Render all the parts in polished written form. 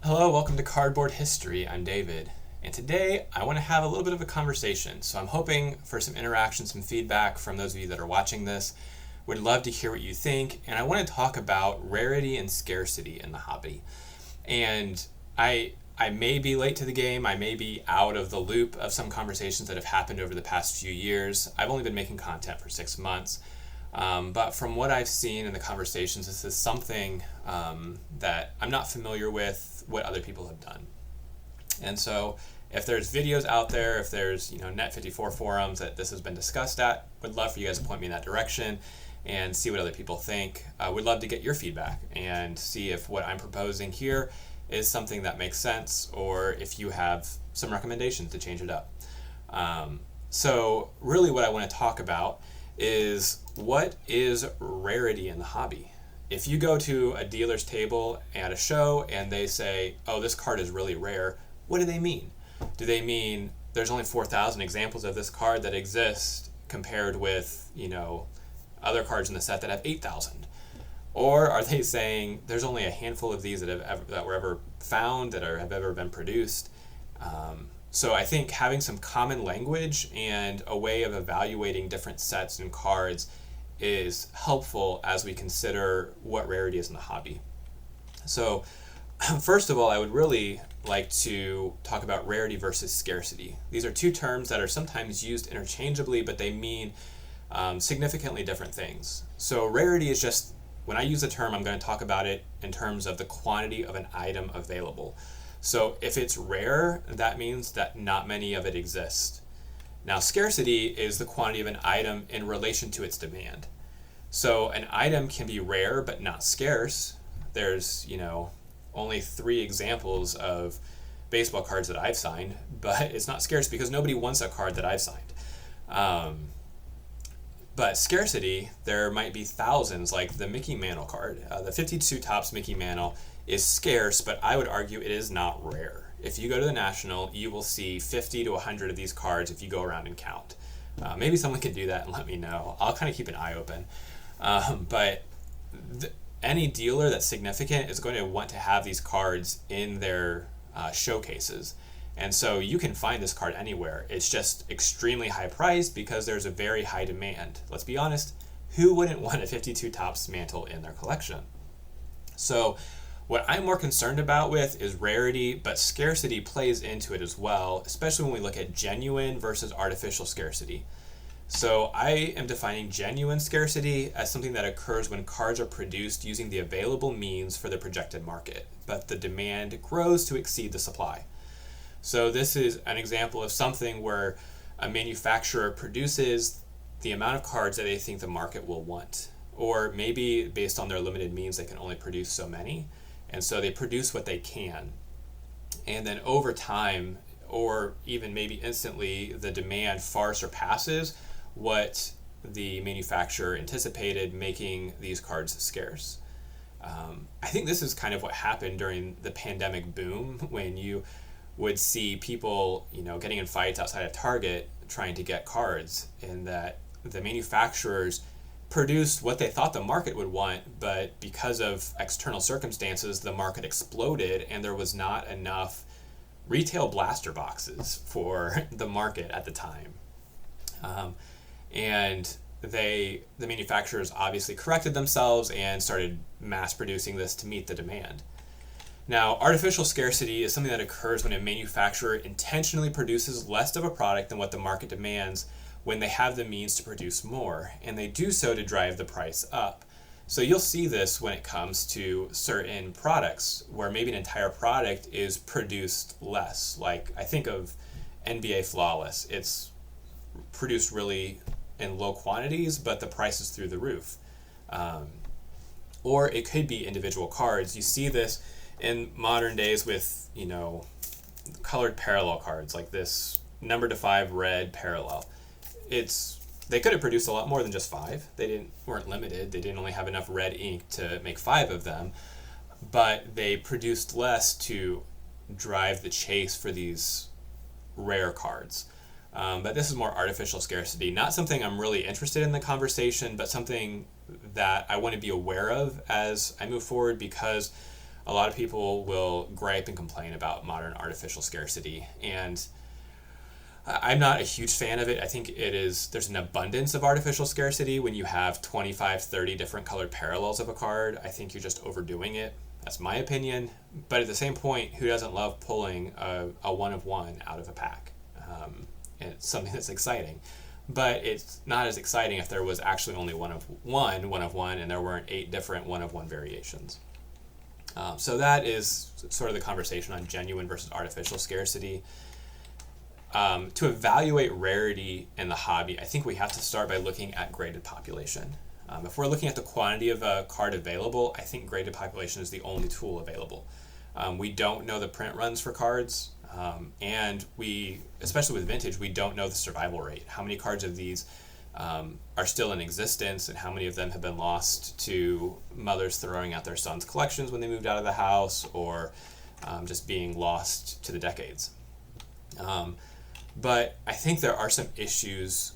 Hello, welcome to Cardboard History. I'm David, and today I want to have a little bit of a conversation. So I'm hoping for some interaction, some feedback from those of you that are watching this. Would love to hear what you think, and I want to talk about rarity and scarcity in the hobby. And I may be late to the game. I may be out of the loop of some conversations that have happened over the past few years. I've only been making content for 6 months. But from what I've seen in the conversations, this is something that I'm not familiar with what other people have done. And so if there's videos out there, if there's Net54 forums that this has been discussed at, would love for you guys to point me in that direction and see what other people think. Would love to get your feedback and see if what I'm proposing here is something that makes sense or if you have some recommendations to change it up. So really what I want to talk about is what is rarity in the hobby. If you go to a dealer's table at a show and they say, oh, this card is really rare, what do they mean? Do they mean there's only 4,000 examples of this card that exist compared with, other cards in the set that have 8,000? Or are they saying there's only a handful of these that were ever found, that have ever been produced? So I think having some common language and a way of evaluating different sets and cards is helpful as we consider what rarity is in the hobby. So first of all, I would really like to talk about rarity versus scarcity. These are two terms that are sometimes used interchangeably, but they mean significantly different things. So rarity is just, when I use the term, I'm going to talk about it in terms of the quantity of an item available. So if it's rare, that means that not many of it exist. Now, scarcity is the quantity of an item in relation to its demand. So an item can be rare but not scarce. There's, only 3 examples of baseball cards that I've signed, but it's not scarce because nobody wants a card that I've signed. But scarcity, there might be thousands, like the Mickey Mantle card. The 52 Topps Mickey Mantle is scarce, but I would argue it is not rare. If you go to the National, you will see 50 to 100 of these cards if you go around and count. Maybe someone could do that and let me know. I'll kind of keep an eye open. But any dealer that's significant is going to want to have these cards in their showcases. And so you can find this card anywhere. It's just extremely high priced because there's a very high demand. Let's be honest, who wouldn't want a 52 Topps Mantle in their collection? So what I'm more concerned about with is rarity, but scarcity plays into it as well, especially when we look at genuine versus artificial scarcity. So I am defining genuine scarcity as something that occurs when cards are produced using the available means for the projected market, but the demand grows to exceed the supply. So this is an example of something where a manufacturer produces the amount of cards that they think the market will want, or maybe based on their limited means they can only produce so many. And so they produce what they can. And then over time, or even maybe instantly, the demand far surpasses what the manufacturer anticipated, making these cards scarce. I think this is kind of what happened during the pandemic boom, when you would see people, getting in fights outside of Target trying to get cards, and that the manufacturers produced what they thought the market would want, but because of external circumstances, the market exploded and there was not enough retail blaster boxes for the market at the time. And the manufacturers obviously corrected themselves and started mass producing this to meet the demand. Now, artificial scarcity is something that occurs when a manufacturer intentionally produces less of a product than what the market demands when they have the means to produce more, and they do so to drive the price up. So you'll see this when it comes to certain products where maybe an entire product is produced less. Like I think of NBA Flawless. It's produced really in low quantities, but the price is through the roof. Or it could be individual cards. You see this in modern days with, colored parallel cards like this number to 5 red parallel. They could have produced a lot more than just 5. They weren't limited. They didn't only have enough red ink to make 5 of them, but they produced less to drive the chase for these rare cards. But this is more artificial scarcity, not something I'm really interested in the conversation, but something that I want to be aware of as I move forward, because a lot of people will gripe and complain about modern artificial scarcity, and I'm not a huge fan of it. I think there's an abundance of artificial scarcity when you have 25, 30 different colored parallels of a card. I think you're just overdoing it. That's my opinion. But at the same point, who doesn't love pulling a one of one out of a pack? And it's something that's exciting. But it's not as exciting if there was actually only one of one, and there weren't 8 different one of one variations. So that is sort of the conversation on genuine versus artificial scarcity. To evaluate rarity in the hobby, I think we have to start by looking at graded population. If we're looking at the quantity of a card available, I think graded population is the only tool available. We don't know the print runs for cards, and especially with vintage, we don't know the survival rate. How many cards of these are still in existence, and how many of them have been lost to mothers throwing out their sons' collections when they moved out of the house, or just being lost to the decades. But I think there are some issues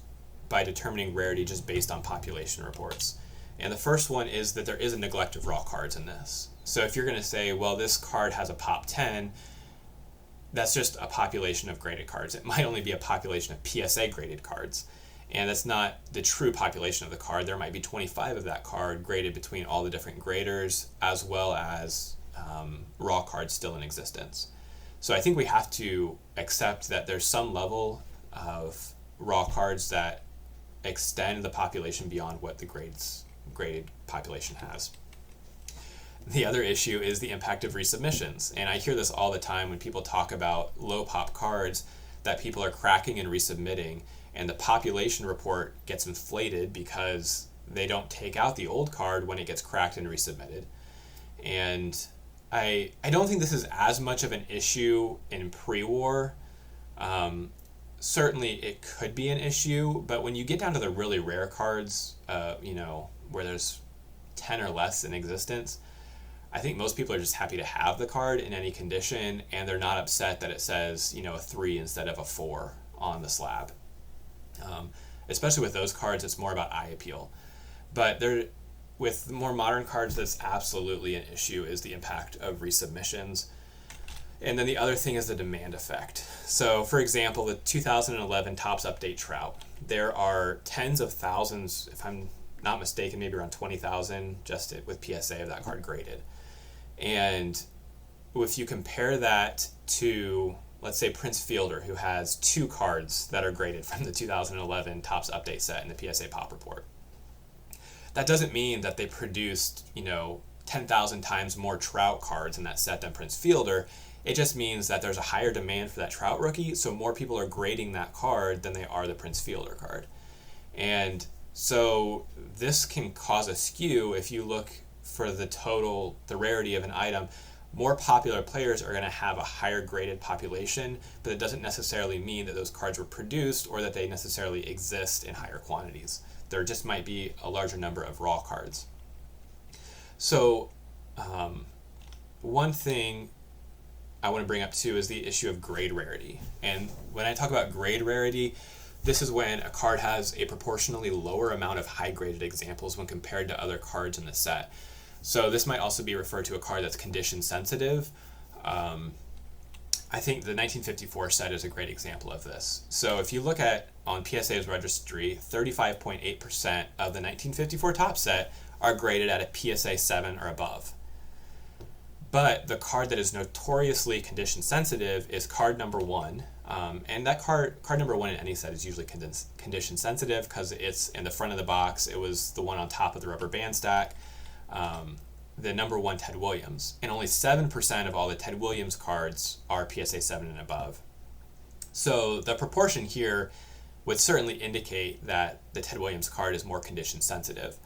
by determining rarity just based on population reports. And the first one is that there is a neglect of raw cards in this. So if you're going to say, well, this card has a pop 10, that's just a population of graded cards. It might only be a population of PSA graded cards. And that's not the true population of the card. There might be 25 of that card graded between all the different graders, as well as raw cards still in existence. So I think we have to accept that there's some level of raw cards that extend the population beyond what the graded population has. The other issue is the impact of resubmissions. And I hear this all the time when people talk about low pop cards that people are cracking and resubmitting, and the population report gets inflated because they don't take out the old card when it gets cracked and resubmitted. And I don't think this is as much of an issue in pre-war. Certainly it could be an issue, but when you get down to the really rare cards, where there's 10 or less in existence, I think most people are just happy to have the card in any condition, and they're not upset that it says, a 3 instead of a 4 on the slab. Especially with those cards, it's more about eye appeal. But with more modern cards, that's absolutely an issue, is the impact of resubmissions. And then the other thing is the demand effect. So, for example, the 2011 Topps Update Trout, there are tens of thousands, if I'm not mistaken, maybe around 20,000 just with PSA of that card graded. And if you compare that to, let's say, Prince Fielder, who has 2 cards that are graded from the 2011 Topps Update set in the PSA Pop Report, that doesn't mean that they produced, 10,000 times more Trout cards in that set than Prince Fielder. It just means that there's a higher demand for that Trout rookie, so more people are grading that card than they are the Prince Fielder card. And so this can cause a skew if you look for the rarity of an item. More popular players are going to have a higher graded population, but it doesn't necessarily mean that those cards were produced or that they necessarily exist in higher quantities. There just might be a larger number of raw cards. So one thing I want to bring up too is the issue of grade rarity. And when I talk about grade rarity, this is when a card has a proportionally lower amount of high graded examples when compared to other cards in the set. So this might also be referred to a card that's condition sensitive. I think the 1954 set is a great example of this. So if you look at, on PSA's registry, 35.8% of the 1954 Topps set are graded at a PSA 7 or above. But the card that is notoriously condition sensitive is card number 1. And that card number 1 in any set is usually condition sensitive because it's in the front of the box. It was the one on top of the rubber band stack. The number 1 Ted Williams, and only 7% of all the Ted Williams cards are PSA 7 and above. So the proportion here would certainly indicate that the Ted Williams card is more condition sensitive.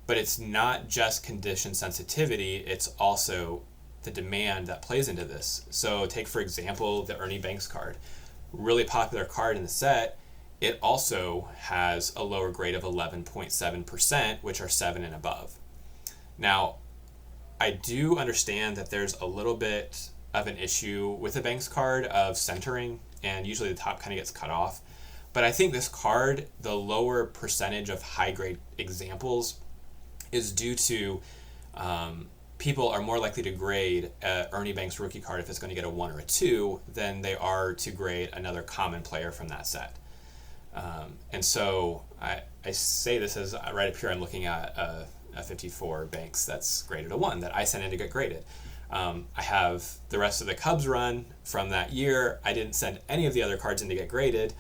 But it's not just condition sensitivity, it's also the demand that plays into this. So take, for example, the Ernie Banks card. Really popular card in the set. It also has a lower grade of 11.7%, which are 7 and above. Now, I do understand that there's a little bit of an issue with the Banks card of centering, and usually the top kind of gets cut off. But I think this card, the lower percentage of high grade examples, is due to people are more likely to grade Ernie Banks' rookie card if it's going to get a 1 or a 2 than they are to grade another common player from that set. And so I say this as right up here I'm looking at a 54 Banks that's graded a 1 that I sent in to get graded. I have the rest of the Cubs run from that year. I didn't send any of the other cards in to get graded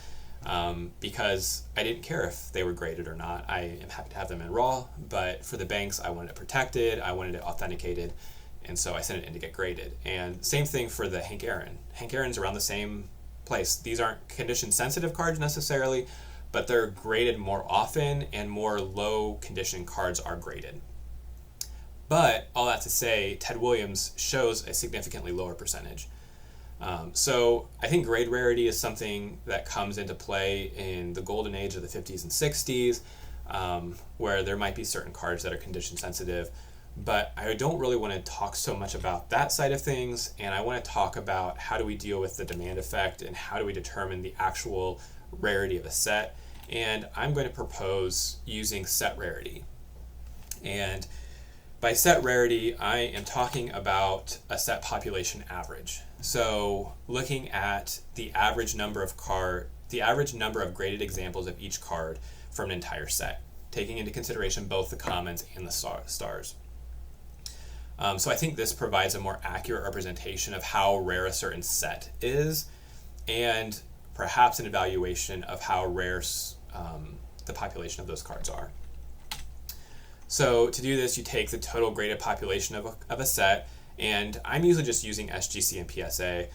because I didn't care if they were graded or not. I am happy to have them in raw, but for the Banks, I wanted it protected, I wanted it authenticated, and so I sent it in to get graded. And same thing for the Hank Aaron. Hank Aaron's around the same place. These aren't condition sensitive cards necessarily, but they're graded more often, and more low condition cards are graded. But all that to say, Ted Williams shows a significantly lower percentage. So I think grade rarity is something that comes into play in the golden age of the 50s and 60s, where there might be certain cards that are condition sensitive. But I don't really want to talk so much about that side of things, and I want to talk about how do we deal with the demand effect and how do we determine the actual rarity of a set. And I'm going to propose using set rarity. And by set rarity, I am talking about a set population average. So looking at the average number of graded examples of each card from an entire set, taking into consideration both the commons and the stars. So I think this provides a more accurate representation of how rare a certain set is, and perhaps an evaluation of how rare the population of those cards are. So to do this, you take the total graded population of a set, and I'm usually just using SGC and PSA.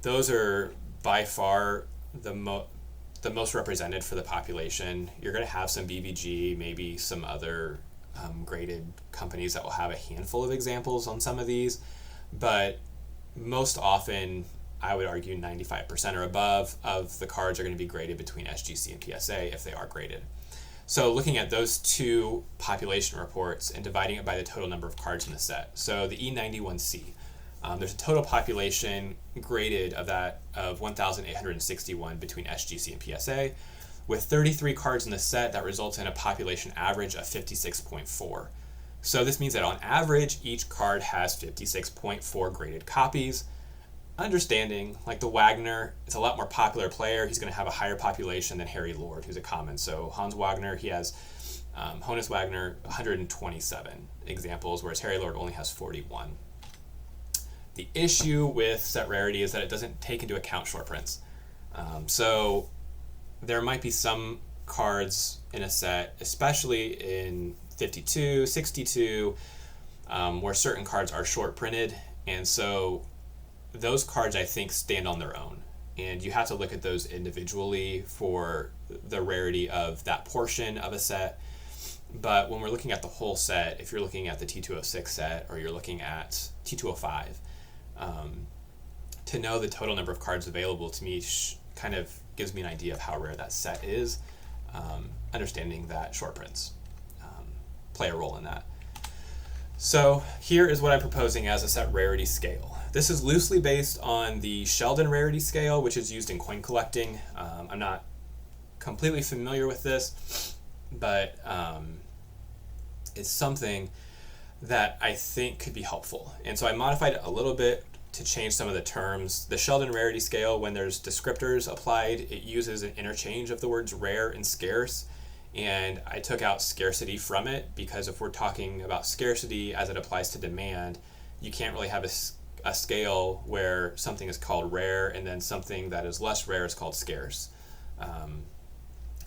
Those are by far the most represented for the population. You're going to have some BVG, maybe some other graded companies that will have a handful of examples on some of these, but most often I would argue 95% or above of the cards are going to be graded between SGC and PSA if they are graded. So looking at those two population reports and dividing it by the total number of cards in the set. So the E91C, there's a total population graded of 1,861 between SGC and PSA. With 33 cards in the set, that results in a population average of 56.4. So this means that on average, each card has 56.4 graded copies. Understanding, like the Wagner, it's a lot more popular player. He's going to have a higher population than Harry Lord, who's a common. So Hans Wagner, he has Honus Wagner, 127 examples, whereas Harry Lord only has 41. The issue with set rarity is that it doesn't take into account short prints. So there might be some cards in a set, especially in 52, 62, where certain cards are short printed, and so those cards I think stand on their own, and you have to look at those individually for the rarity of that portion of a set. But when we're looking at the whole set, if you're looking at the T206 set or you're looking at T205, to know the total number of cards available to me kind of gives me an idea of how rare that set is, understanding that short prints play a role in that. So here is what I'm proposing as a set rarity scale. This is loosely based on the Sheldon Rarity Scale, which is used in coin collecting. I'm not completely familiar with this, but it's something that I think could be helpful. And so I modified it a little bit to change some of the terms. The Sheldon Rarity Scale, when there's descriptors applied, it uses an interchange of the words rare and scarce. And I took out scarcity from it because if we're talking about scarcity as it applies to demand, you can't really have a scale where something is called rare and then something that is less rare is called scarce.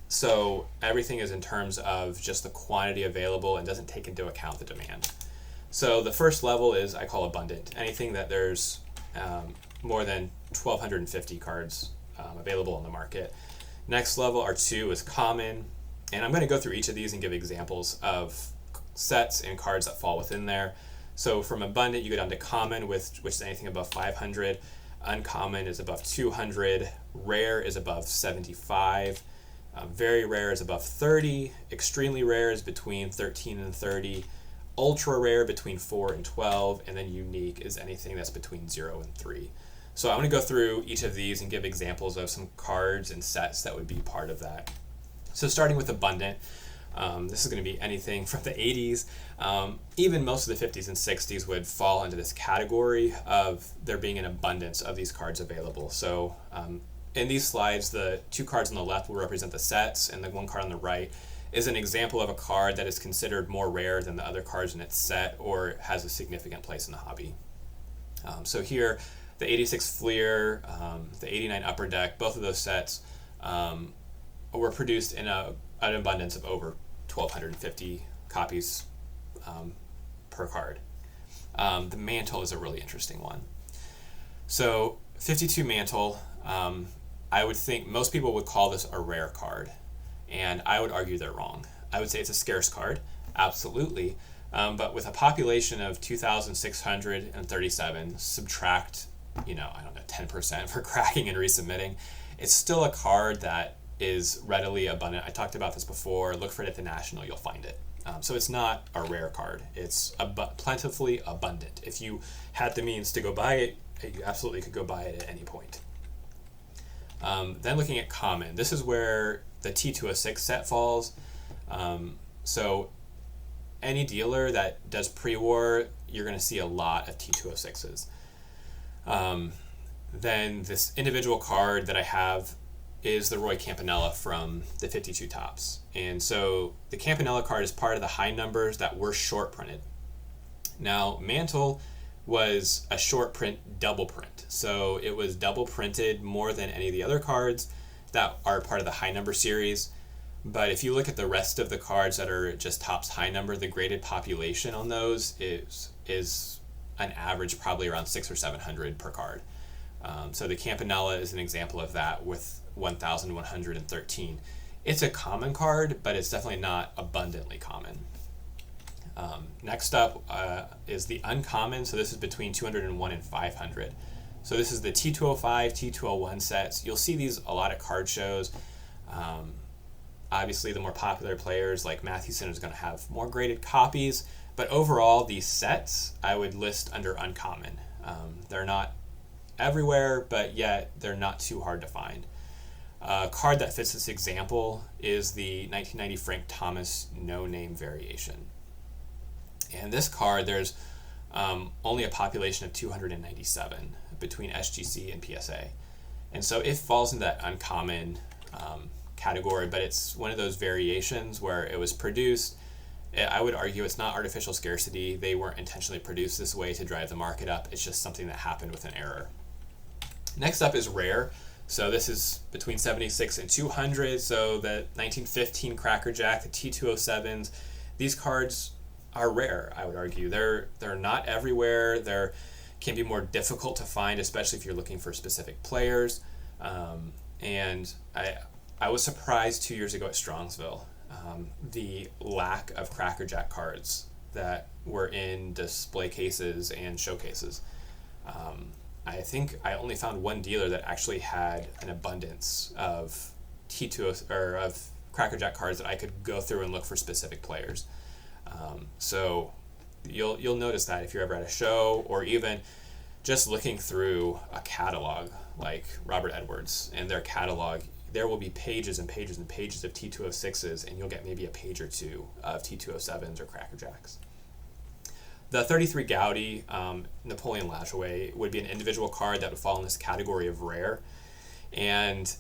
So everything is in terms of just the quantity available and doesn't take into account the demand. So the first level is I call abundant. Anything that there's more than 1,250 cards available on the market. Next level, R2, is common. And I'm going to go through each of these and give examples of sets and cards that fall within there. So from abundant, you go down to common, which is anything above 500. Uncommon is above 200. Rare is above 75. Very rare is above 30. Extremely rare is between 13 and 30. Ultra rare between 4 and 12. And then unique is anything that's between 0 and 3. So I'm going to go through each of these and give examples of some cards and sets that would be part of that. So starting with abundant, This is going to be anything from the 80s. Even most of the 50s and 60s would fall into this category of there being an abundance of these cards available. So in these slides, the two cards on the left will represent the sets, and the one card on the right is an example of a card that is considered more rare than the other cards in its set or has a significant place in the hobby. So here, the 86 Fleer, the 89 Upper Deck, both of those sets were produced in an abundance of over 1,250 copies per card. The Mantle is a really interesting one. So 52 Mantle, I would think most people would call this a rare card, and I would argue they're wrong. I would say it's a scarce card, absolutely, but with a population of 2,637, subtract, 10% for cracking and resubmitting, it's still a card that is readily abundant. I talked about this before. Look for it at the National, you'll find it. So it's not a rare card. It's plentifully abundant. If you had the means to go buy it, you absolutely could go buy it at any point. Then looking at common, this is where the T206 set falls. So any dealer that does pre-war, you're going to see a lot of T206s. Then this individual card that I have is the Roy Campanella from the 52 Tops. And so the Campanella card is part of the high numbers that were short printed. Now, Mantle was a short print double print. So it was double printed more than any of the other cards that are part of the high number series. But if you look at the rest of the cards that are just Topps high number, the graded population on those is an average probably around 600 or 700 per card. So the Campanella is an example of that with 1,113. It's a common card, but it's definitely not abundantly common. Next up is the uncommon. So this is between 201 and 500. So this is the T205, T201 sets. You'll see these a lot at card shows. Obviously, the more popular players like Mathewson is going to have more graded copies. But overall, these sets I would list under uncommon. They're not everywhere, but yet they're not too hard to find. A card that fits this example is the 1990 Frank Thomas No Name Variation. And this card, there's only a population of 297 between SGC and PSA. And so it falls into that uncommon category, but it's one of those variations where it was produced. I would argue it's not artificial scarcity. They weren't intentionally produced this way to drive the market up. It's just something that happened with an error. Next up is rare. So this is between 76 and 200. So the 1915 Cracker Jack, the T207s, these cards are rare, I would argue. They're not everywhere. They can be more difficult to find, especially if you're looking for specific players. And I was surprised 2 years ago at Strongsville, the lack of Cracker Jack cards that were in display cases and showcases. I think I only found one dealer that actually had an abundance of T2 or of Cracker Jack cards that I could go through and look for specific players. So you'll notice that if you're ever at a show or even just looking through a catalog like Robert Edwards and their catalog, there will be pages and pages and pages of T206s, and you'll get maybe a page or two of T207s or Cracker Jacks. The 33 Gaudy Napoleon Lajoie would be an individual card that would fall in this category of rare. And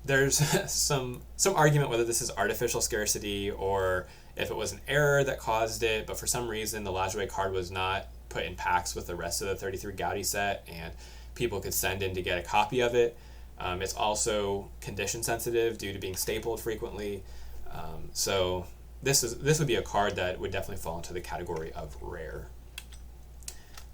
there's some argument whether this is artificial scarcity or if it was an error that caused it, but for some reason the Lajoie card was not put in packs with the rest of the 33 Gaudy set, and people could send in to get a copy of it. It's also condition sensitive due to being stapled frequently. So this would be a card that would definitely fall into the category of rare.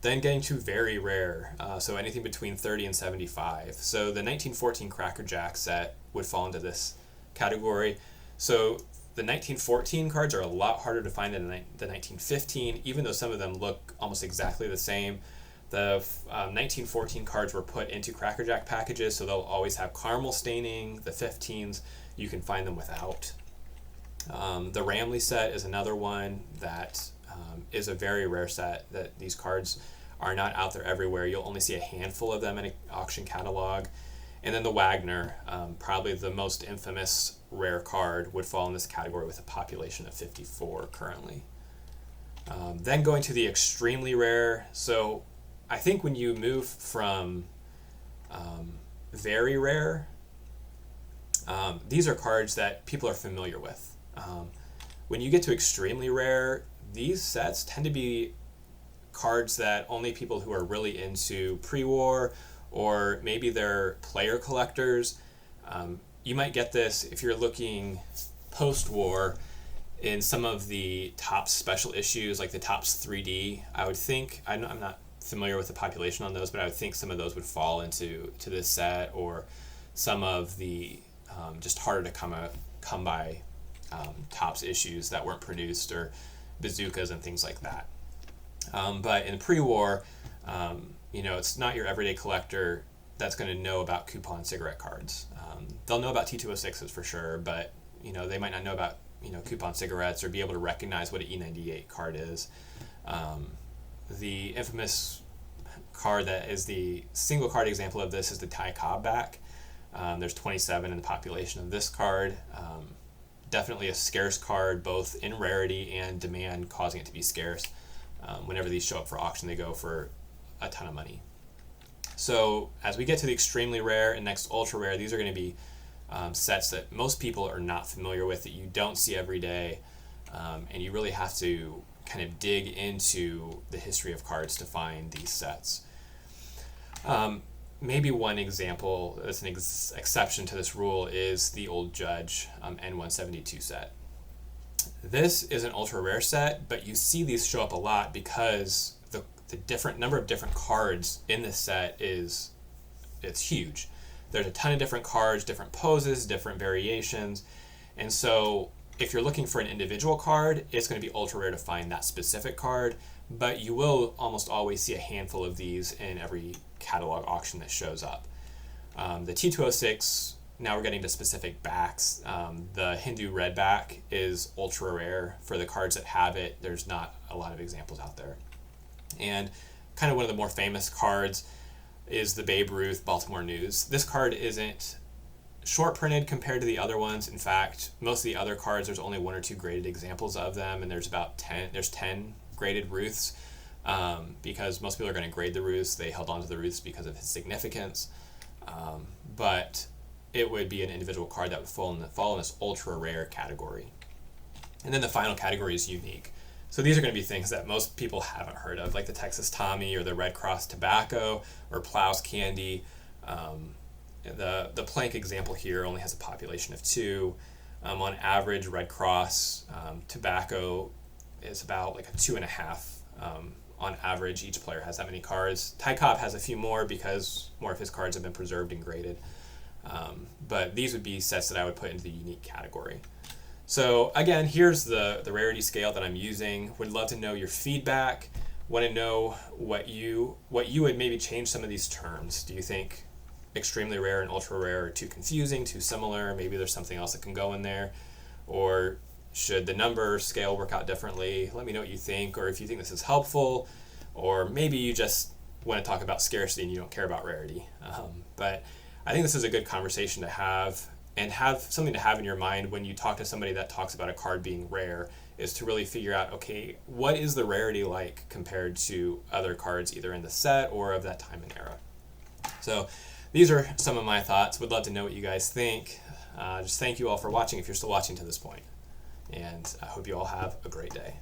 Then getting to very rare, so anything between 30 and 75. So the 1914 Cracker Jack set would fall into this category. So the 1914 cards are a lot harder to find than the 1915, even though some of them look almost exactly the same. The 1914 cards were put into Cracker Jack packages, so they'll always have caramel staining. The 15s, you can find them without. The Ramley set is another one that is a very rare set, that these cards are not out there everywhere. You'll only see a handful of them in an auction catalog. And then the Wagner, probably the most infamous rare card would fall in this category with a population of 54 currently. Then going to the extremely rare. So I think when you move from very rare, these are cards that people are familiar with. When you get to extremely rare, these sets tend to be cards that only people who are really into pre-war, or maybe they're player collectors. You might get this if you're looking post-war in some of the Topps special issues, like the Topps 3D. I would think, I'm not familiar with the population on those, but I would think some of those would fall into this set, or some of the just harder to come by Topps issues that weren't produced, or bazookas and things like that. But in pre-war, it's not your everyday collector that's going to know about coupon cigarette cards. They'll know about T206s for sure, but they might not know about coupon cigarettes or be able to recognize what an E98 card is. The infamous card that is the single card example of this is the Ty Cobb back. There's 27 in the population of this card. Definitely a scarce card, both in rarity and demand causing it to be scarce. Whenever these show up for auction, they go for a ton of money. So as we get to the extremely rare and next ultra rare, these are going to be sets that most people are not familiar with, that you don't see every day, and you really have to kind of dig into the history of cards to find these sets. Maybe one example that's an exception to this rule is the Old Judge N172 set. This is an ultra rare set, but you see these show up a lot because the different number of different cards in this set it's huge. There's a ton of different cards, different poses, different variations, and so if you're looking for an individual card, it's going to be ultra rare to find that specific card, but you will almost always see a handful of these in every catalog auction that shows up. The T206, now we're getting to specific backs. The Hindu red back is ultra rare. For the cards that have it, there's not a lot of examples out there. And kind of one of the more famous cards is the Babe Ruth Baltimore News. This card isn't short printed compared to the other ones. In fact, most of the other cards, there's only one or two graded examples of them, and there's 10 graded Ruths, because most people are going to grade the Ruths. They held on to the Ruths because of his significance, but it would be an individual card that would fall in this ultra rare category. And then the final category is unique. So these are going to be things that most people haven't heard of, like the Texas Tommy or the Red Cross Tobacco or Plough's Candy. The Plank example here only has a population of 2. On average, Red Cross Tobacco is about like a 2.5. On average, each player has that many cards. Ty Cobb has a few more because more of his cards have been preserved and graded. But these would be sets that I would put into the unique category. So again, here's the rarity scale that I'm using. Would love to know your feedback. Want to know what you would maybe change some of these terms. Do you think extremely rare and ultra rare are too confusing, too similar? Maybe there's something else that can go in there. Or should the number scale work out differently? Let me know what you think, or if you think this is helpful, or maybe you just want to talk about scarcity and you don't care about rarity. But I think this is a good conversation to have, and have something to have in your mind when you talk to somebody that talks about a card being rare, is to really figure out, okay, what is the rarity like compared to other cards either in the set or of that time and era? So these are some of my thoughts. Would love to know what you guys think. Just thank you all for watching if you're still watching to this point. And I hope you all have a great day.